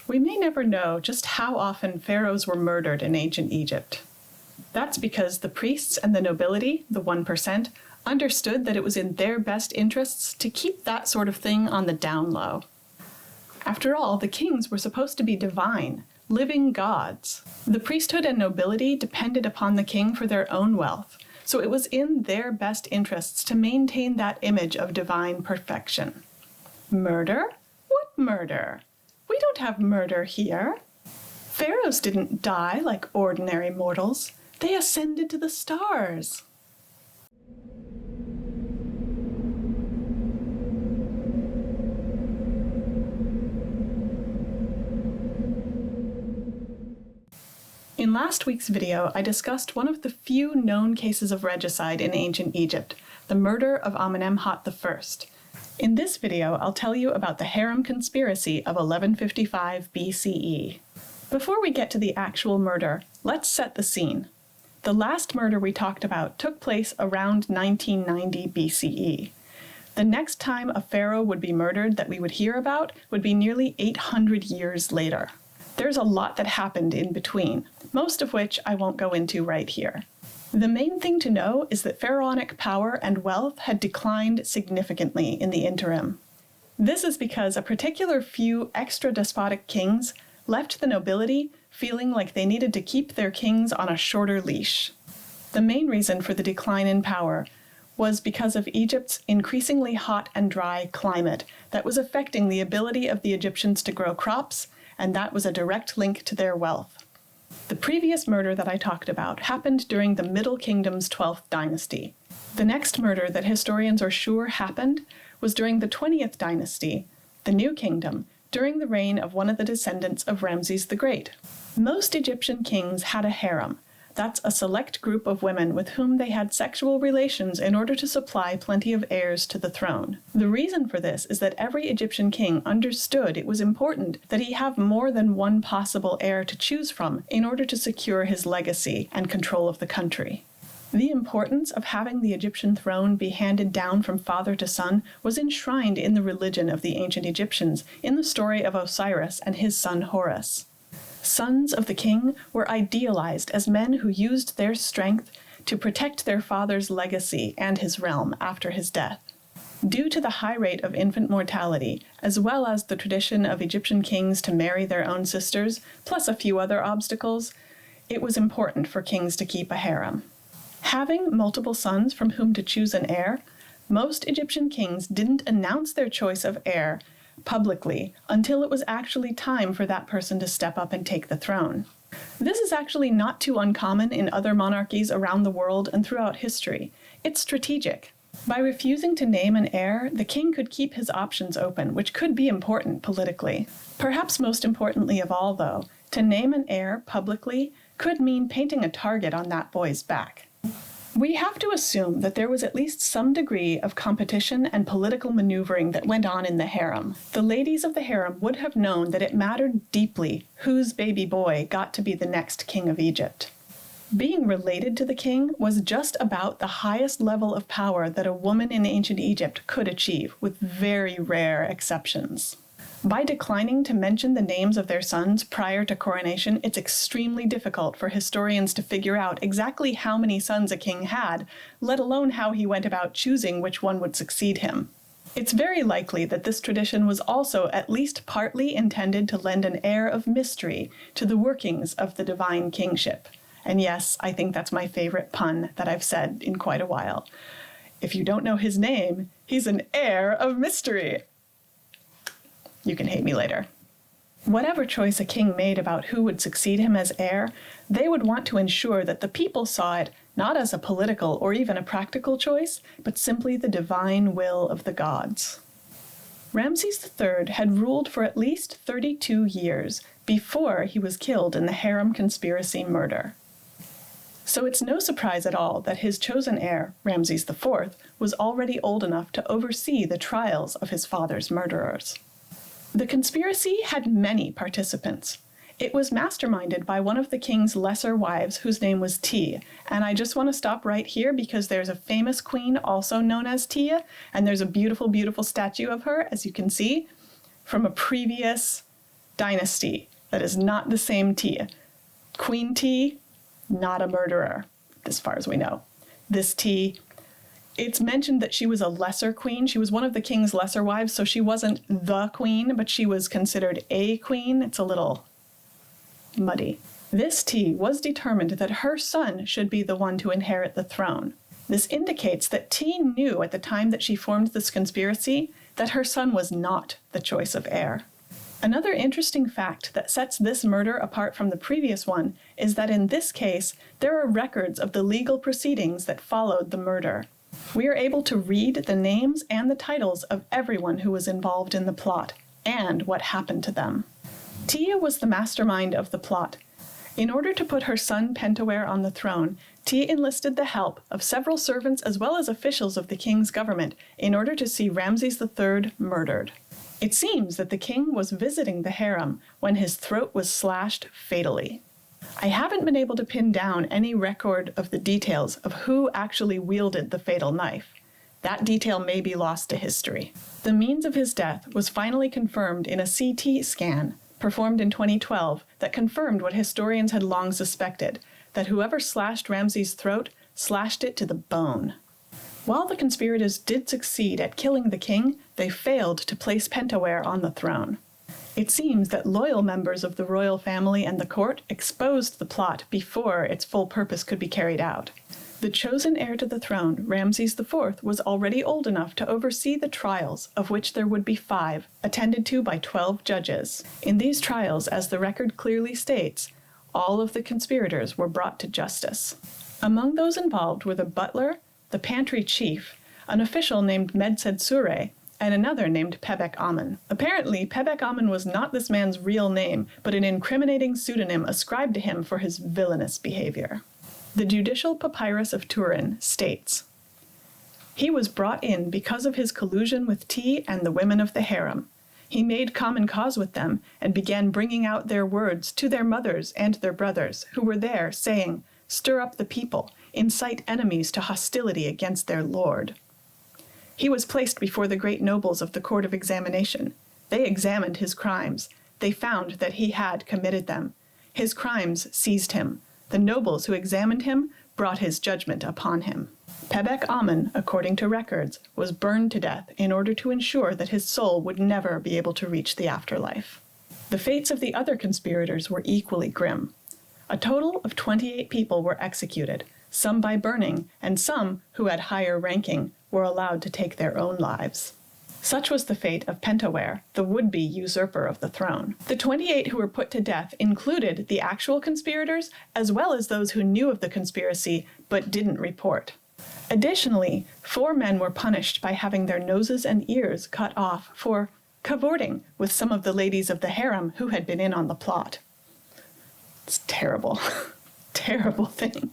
We may never know just how often pharaohs were murdered in ancient Egypt. That's because the priests and the nobility, the 1%, understood that it was in their best interests to keep that sort of thing on the down low. After all, the kings were supposed to be divine, living gods. The priesthood and nobility depended upon the king for their own wealth, so it was in their best interests to maintain that image of divine perfection. Murder? What murder? We don't have murder here. Pharaohs didn't die like ordinary mortals. They ascended to the stars. In last week's video, I discussed one of the few known cases of regicide in ancient Egypt, the murder of Amenemhat I. In this video, I'll tell you about the Harem Conspiracy of 1155 B.C.E. Before we get to the actual murder, let's set the scene. The last murder we talked about took place around 1990 B.C.E. The next time a pharaoh would be murdered that we would hear about would be nearly 800 years later. There's a lot that happened in between, most of which I won't go into right here. The main thing to know is that pharaonic power and wealth had declined significantly in the interim. This is because a particular few extra-despotic kings left the nobility feeling like they needed to keep their kings on a shorter leash. The main reason for the decline in power was because of Egypt's increasingly hot and dry climate that was affecting the ability of the Egyptians to grow crops, and that was a direct link to their wealth. The previous murder that I talked about happened during the Middle Kingdom's 12th dynasty. The next murder that historians are sure happened was during the 20th dynasty, the New Kingdom, during the reign of one of the descendants of Ramses the Great. Most Egyptian kings had a harem. That's a select group of women with whom they had sexual relations in order to supply plenty of heirs to the throne. The reason for this is that every Egyptian king understood it was important that he have more than one possible heir to choose from in order to secure his legacy and control of the country. The importance of having the Egyptian throne be handed down from father to son was enshrined in the religion of the ancient Egyptians in the story of Osiris and his son Horus. Sons of the king were idealized as men who used their strength to protect their father's legacy and his realm after his death. Due to the high rate of infant mortality, as well as the tradition of Egyptian kings to marry their own sisters, plus a few other obstacles, it was important for kings to keep a harem. Having multiple sons from whom to choose an heir, most Egyptian kings didn't announce their choice of heir publicly until it was actually time for that person to step up and take the throne. This is actually not too uncommon in other monarchies around the world and throughout history. It's strategic. By refusing to name an heir, the king could keep his options open, which could be important politically. Perhaps most importantly of all, though, to name an heir publicly could mean painting a target on that boy's back. We have to assume that there was at least some degree of competition and political maneuvering that went on in the harem. The ladies of the harem would have known that it mattered deeply whose baby boy got to be the next king of Egypt. Being related to the king was just about the highest level of power that a woman in ancient Egypt could achieve, with very rare exceptions. By declining to mention the names of their sons prior to coronation, it's extremely difficult for historians to figure out exactly how many sons a king had, let alone how he went about choosing which one would succeed him. It's very likely that this tradition was also at least partly intended to lend an air of mystery to the workings of the divine kingship. And yes, I think that's my favorite pun that I've said in quite a while. If you don't know his name, he's an heir of mystery. You can hate me later. Whatever choice a king made about who would succeed him as heir, they would want to ensure that the people saw it not as a political or even a practical choice, but simply the divine will of the gods. Ramses III had ruled for at least 32 years before he was killed in the Harem Conspiracy murder. So it's no surprise at all that his chosen heir, Ramses IV, was already old enough to oversee the trials of his father's murderers. The conspiracy had many participants. It was masterminded by one of the king's lesser wives whose name was Tia, and I just want to stop right here because there's a famous queen also known as Tia, and there's a beautiful, beautiful statue of her, as you can see, from a previous Dynasty. That is not the same T. Queen T, not a murderer, as far as we know. This T, it's mentioned that she was a lesser queen. She was one of the king's lesser wives, so she wasn't the queen, but she was considered a queen. It's a little muddy. This T was determined that her son should be the one to inherit the throne. This indicates that T knew at the time that she formed this conspiracy that her son was not the choice of heir. Another interesting fact that sets this murder apart from the previous one is that in this case, there are records of the legal proceedings that followed the murder. We are able to read the names and the titles of everyone who was involved in the plot, and what happened to them. Tia was the mastermind of the plot. In order to put her son Pentawere on the throne, Tia enlisted the help of several servants as well as officials of the king's government in order to see Ramses III murdered. It seems that the king was visiting the harem when his throat was slashed fatally. I haven't been able to pin down any record of the details of who actually wielded the fatal knife. That detail may be lost to history. The means of his death was finally confirmed in a CT scan performed in 2012 that confirmed what historians had long suspected, that whoever slashed Ramses' throat slashed it to the bone. While the conspirators did succeed at killing the king, they failed to place Pentawere on the throne. It seems that loyal members of the royal family and the court exposed the plot before its full purpose could be carried out. The chosen heir to the throne, Ramses IV, was already old enough to oversee the trials, of which there would be 5, attended to by 12 judges. In these trials, as the record clearly states, all of the conspirators were brought to justice. Among those involved were the butler, the pantry chief, an official named Medset Sure, and another named Pebek Amen. Apparently, Pebek Amen was not this man's real name, but an incriminating pseudonym ascribed to him for his villainous behavior. The Judicial Papyrus of Turin states, "He was brought in because of his collusion with T and the women of the harem. He made common cause with them and began bringing out their words to their mothers and their brothers, who were there, saying, 'Stir up the people, incite enemies to hostility against their lord.' He was placed before the great nobles of the court of examination. They examined his crimes. They found that he had committed them. His crimes seized him. The nobles who examined him brought his judgment upon him. Pebek Amen, according to records, was burned to death in order to ensure that his soul would never be able to reach the afterlife." The fates of the other conspirators were equally grim. A total of 28 people were executed, some by burning, and some, who had higher ranking, were allowed to take their own lives. Such was the fate of Pentawere, the would-be usurper of the throne. The 28 who were put to death included the actual conspirators, as well as those who knew of the conspiracy but didn't report. Additionally, 4 men were punished by having their noses and ears cut off for cavorting with some of the ladies of the harem who had been in on the plot. It's terrible, terrible thing.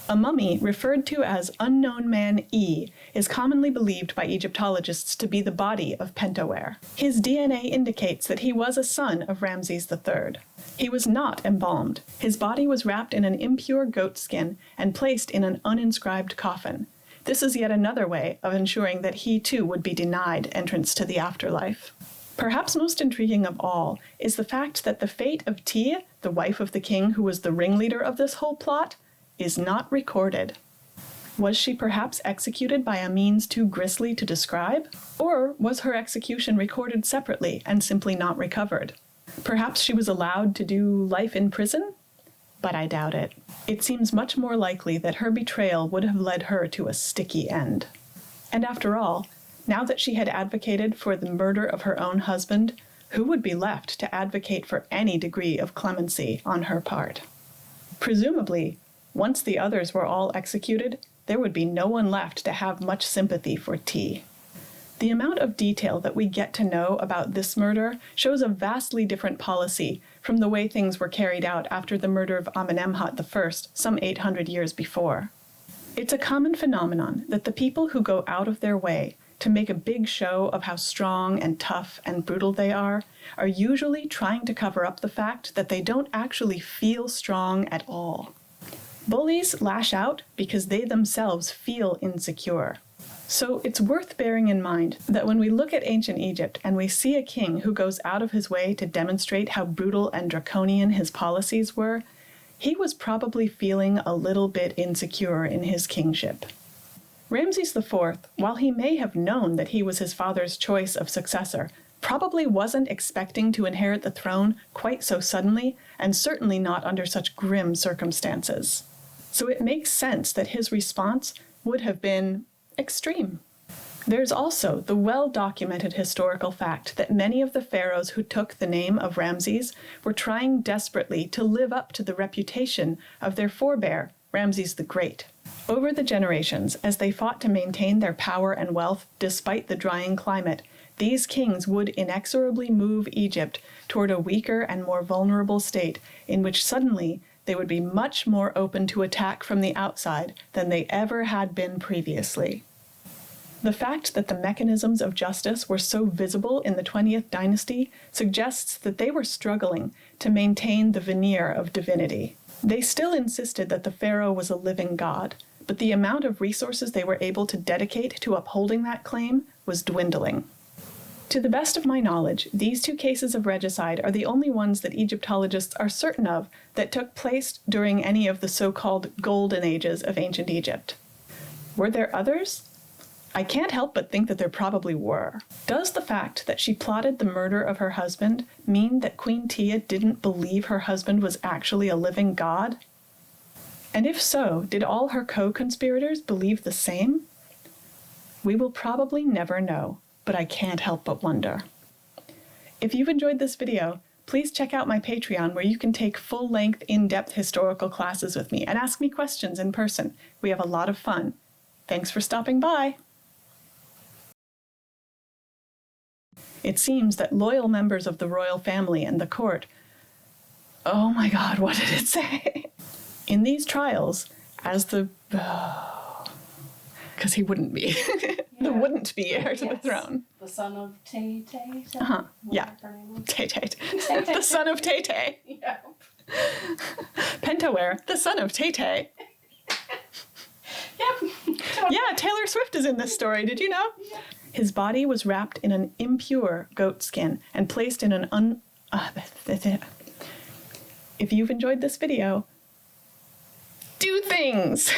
A mummy, referred to as Unknown Man E, is commonly believed by Egyptologists to be the body of Pentawere. His DNA indicates that he was a son of Ramses III. He was not embalmed. His body was wrapped in an impure goat skin and placed in an uninscribed coffin. This is yet another way of ensuring that he too would be denied entrance to the afterlife. Perhaps most intriguing of all is the fact that the fate of Tia, the wife of the king who was the ringleader of this whole plot, is not recorded. Was she perhaps executed by a means too grisly to describe? Or was her execution recorded separately and simply not recovered? Perhaps she was allowed to do life in prison? But I doubt it. It seems much more likely that her betrayal would have led her to a sticky end. And after all, now that she had advocated for the murder of her own husband, who would be left to advocate for any degree of clemency on her part? Presumably, once the others were all executed, there would be no one left to have much sympathy for T. The amount of detail that we get to know about this murder shows a vastly different policy from the way things were carried out after the murder of Amenemhat I some 800 years before. It's a common phenomenon that the people who go out of their way to make a big show of how strong and tough and brutal they are usually trying to cover up the fact that they don't actually feel strong at all. Bullies lash out because they themselves feel insecure. So it's worth bearing in mind that when we look at ancient Egypt and we see a king who goes out of his way to demonstrate how brutal and draconian his policies were, he was probably feeling a little bit insecure in his kingship. Ramses IV, while he may have known that he was his father's choice of successor, probably wasn't expecting to inherit the throne quite so suddenly, and certainly not under such grim circumstances. So it makes sense that his response would have been extreme. There's also the well-documented historical fact that many of the pharaohs who took the name of Ramses were trying desperately to live up to the reputation of their forebear, Ramses the Great. Over the generations, as they fought to maintain their power and wealth despite the drying climate, these kings would inexorably move Egypt toward a weaker and more vulnerable state in which suddenly they would be much more open to attack from the outside than they ever had been previously. The fact that the mechanisms of justice were so visible in the 20th dynasty suggests that they were struggling to maintain the veneer of divinity. They still insisted that the pharaoh was a living god, but the amount of resources they were able to dedicate to upholding that claim was dwindling. To the best of my knowledge, these two cases of regicide are the only ones that Egyptologists are certain of that took place during any of the so-called golden ages of ancient Egypt. Were there others? I can't help but think that there probably were. Does the fact that she plotted the murder of her husband mean that Queen Tia didn't believe her husband was actually a living god? And if so, did all her co-conspirators believe the same? We will probably never know, but I can't help but wonder. If you've enjoyed this video, please check out my Patreon where you can take full-length, in-depth historical classes with me and ask me questions in person. We have a lot of fun. Thanks for stopping by. It seems that loyal members of the royal family and the court... Oh my God, what did it say? In these trials, as the... Because he wouldn't be. The wouldn't be heir to the throne. The son of Tay-Tay? Yeah. Tay-Tay. The son of Tay-Tay. Yeah. Pentaware, the son of Tay-Tay. Yep. Yeah, Taylor Swift is in this story. Did you know? Yeah. His body was wrapped in an impure goat skin and placed in an If you've enjoyed this video, do things!